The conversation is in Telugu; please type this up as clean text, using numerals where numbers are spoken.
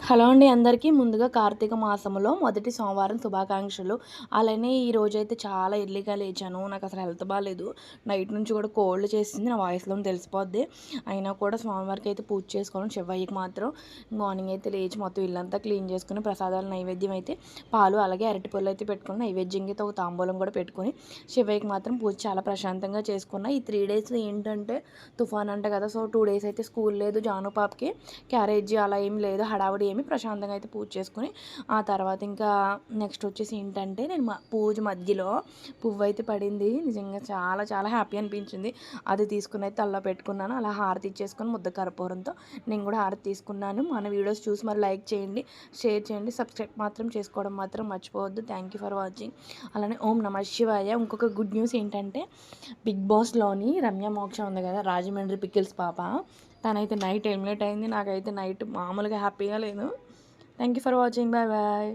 హలో అండి అందరికీ. ముందుగా కార్తీక మాసంలో మొదటి సోమవారం శుభాకాంక్షలు. అలానే ఈరోజైతే చాలా ఎర్లీగా లేచాను. నాకు అసలు హెల్త్ బాలేదు. నైట్ నుంచి కూడా కోల్డ్ చేసింది. నా వాయిస్‌లోనే తెలిసిపోద్ది. అయినా కూడా స్వామివారికి అయితే పూజ చేసుకోవడం, శివయ్యకి మాత్రం మార్నింగ్ అయితే లేచి మొత్తం ఇల్లంతా క్లీన్ చేసుకొని, ప్రసాదాలు నైవేద్యం అయితే పాలు అలాగే అరటిపళ్ళు అయితే పెట్టుకుని, నైవేద్యంగా అయితే ఒక తాంబూలం కూడా పెట్టుకొని, శివయ్యకి మాత్రం పూజ చాలా ప్రశాంతంగా చేసుకున్నా. ఈ 3 డేస్ ఏంటంటే తుఫాన్ అంట కదా! సో 2 డేస్ అయితే స్కూల్ లేదు జాను పాపకి. క్యారేజీ అలా ఏం లేదు, హడావుడి ఏమి, ప్రశాంతంగా అయితే పూజ చేసుకుని ఆ తర్వాత ఇంకా నెక్స్ట్ వచ్చేసి ఏంటంటే నేను పూజ మధ్యలో పువ్వు అయితే పడింది. నిజంగా చాలా చాలా హ్యాపీ అనిపించింది. అది తీసుకుని అయితే అలా పెట్టుకున్నాను. అలా హారతి ఇచ్చేసుకొని ముద్ద కర్పూరంతో నేను కూడా హారతి తీసుకున్నాను. మన వీడియోస్ చూసి మరి లైక్ చేయండి, షేర్ చేయండి, సబ్స్క్రైబ్ మాత్రం చేసుకోవడం మాత్రం మర్చిపోవద్దు. Thank you for watching. అలానే ఓం నమ శివాయ. ఇంకొక గుడ్ న్యూస్ ఏంటంటే బిగ్ బాస్లోని రమ్య మోక్ష ఉంది కదా, రాజమండ్రి పికిల్స్ పాప, తనైతే నైట్ ఎలిమినేట్ అయింది. నాకైతే నైట్ మామూలుగా హ్యాపీగా లేదు. Thank you for watching. Bye bye.